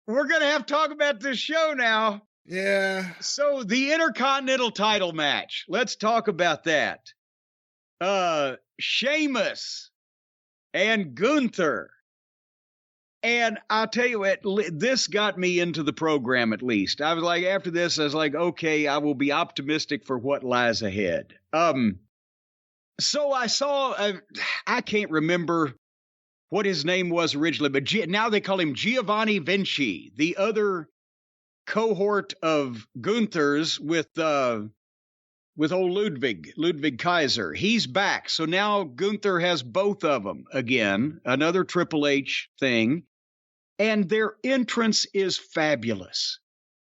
we're going to have to talk about this show now. Yeah. So the Intercontinental title match. Let's talk about that. Sheamus and Gunther. And I'll tell you what, this got me into the program at least. I was like, after this, I was like, okay, I will be optimistic for what lies ahead. So I saw, I can't remember what his name was originally, but now they call him Giovanni Vinci, the other cohort of Gunther's with old Ludwig Kaiser. He's back. So now Gunther has both of them again, another Triple H thing. And their entrance is fabulous.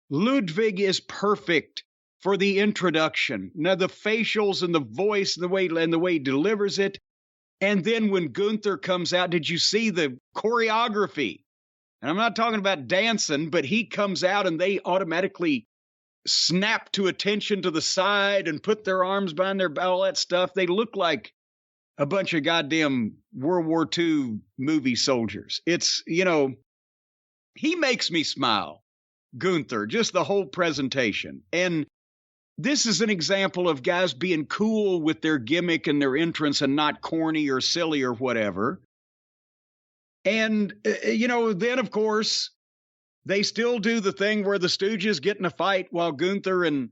Ludwig is perfect for the introduction. Now the facials and the voice, the way he delivers it. And then when Gunther comes out, did you see the choreography? And I'm not talking about dancing, but he comes out and they automatically snap to attention to the side and put their arms behind their back, all that stuff. They look like a bunch of goddamn World War II movie soldiers. It's, he makes me smile, Gunther, just the whole presentation. And this is an example of guys being cool with their gimmick and their entrance and not corny or silly or whatever. And, then, of course, they still do the thing where the Stooges get in a fight while Gunther and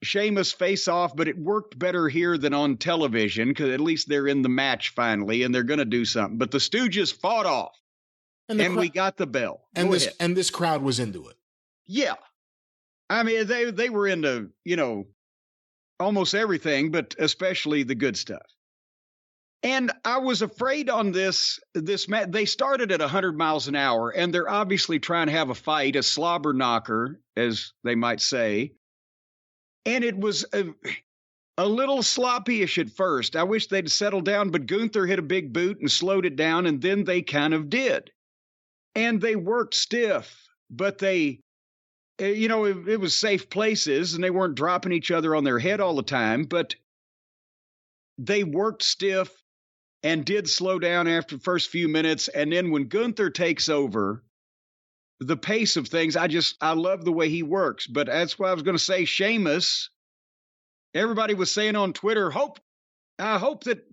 Sheamus face off, but it worked better here than on television because at least they're in the match finally and they're going to do something. But the Stooges fought off and we got the bell. And this crowd was into it. Yeah. I mean, they were into, almost everything, but especially the good stuff. And I was afraid on this match. They started at 100 miles an hour, and they're obviously trying to have a fight, a slobber knocker, as they might say. And it was a little sloppy-ish at first. I wish they'd settled down, but Gunther hit a big boot and slowed it down, and then they kind of did. And they worked stiff, but they... it was safe places and they weren't dropping each other on their head all the time, but they worked stiff and did slow down after the first few minutes. And then when Gunther takes over the pace of things, I love the way he works. But that's what I was going to say. Sheamus, everybody was saying on Twitter, I hope that,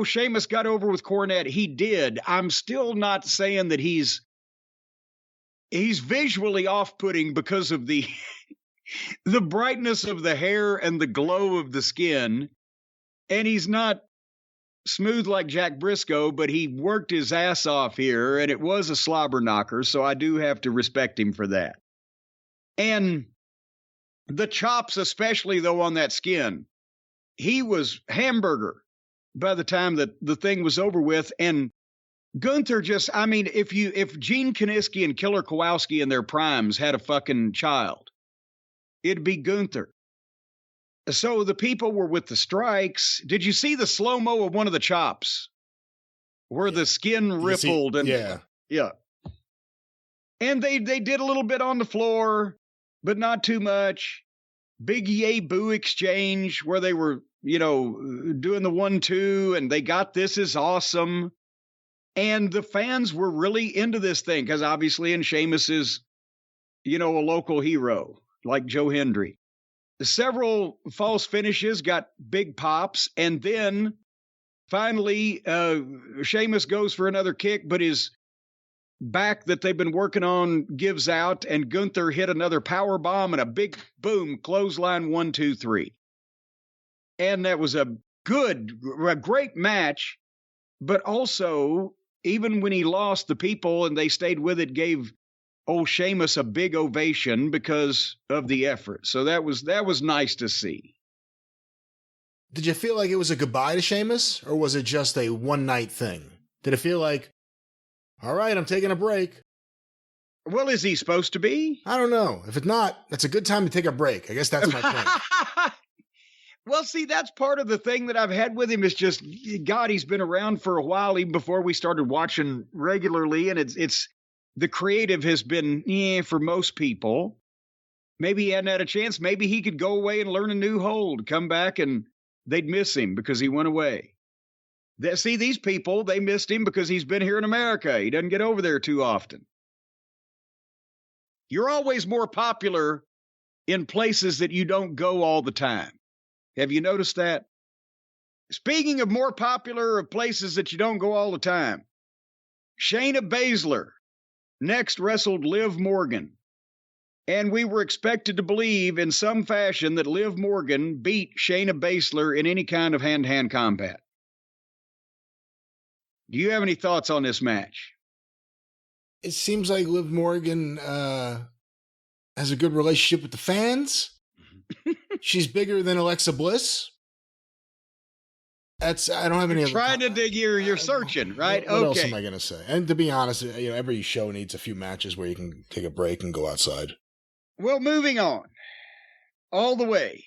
Sheamus got over with Cornette. He did. I'm still not saying that he's visually off-putting because of the the brightness of the hair and the glow of the skin. And he's not smooth like Jack Briscoe, but he worked his ass off here, and it was a slobber knocker, so I do have to respect him for that. And the chops, especially, though, on that skin, he was hamburger by the time that the thing was over with. And Gunther if Gene Kiniski and Killer Kowalski in their primes had a fucking child, it'd be Gunther. So the people were with the strikes. Did you see the slow-mo of one of the chops where the skin rippled? Yeah. And they did a little bit on the floor, but not too much. Big yay boo exchange where they were, doing the 1-2 and they got this is awesome. And the fans were really into this thing because obviously, and Sheamus is, a local hero like Joe Hendry. Several false finishes got big pops. And then finally, Sheamus goes for another kick, but his back that they've been working on gives out. And Gunther hit another power bomb and a big boom, clothesline 1, 2, 3. And that was a great match. But also, even when he lost, the people, and they stayed with it, gave old Sheamus a big ovation because of the effort. So that was nice to see. Did you feel like it was a goodbye to Sheamus, or was it just a one-night thing? Did it feel like, all right, I'm taking a break? Well, is he supposed to be? I don't know. If it's not, that's a good time to take a break. I guess that's my point. Well, see, that's part of the thing that I've had with him is just, God, he's been around for a while, even before we started watching regularly. And it's the creative has been, for most people. Maybe he hadn't had a chance. Maybe he could go away and learn a new hold, come back, and they'd miss him because he went away. See, these people, they missed him because he's been here in America. He doesn't get over there too often. You're always more popular in places that you don't go all the time. Have you noticed that? Speaking of more popular of places that you don't go all the time, Shayna Baszler next wrestled Liv Morgan. And we were expected to believe in some fashion that Liv Morgan beat Shayna Baszler in any kind of hand-to-hand combat. Do you have any thoughts on this match? It seems like Liv Morgan has a good relationship with the fans. She's bigger than Alexa Bliss. I don't have any other. Trying to dig, you're searching, right? What else am I going to say? And to be honest, every show needs a few matches where you can take a break and go outside. Well, moving on. All the way.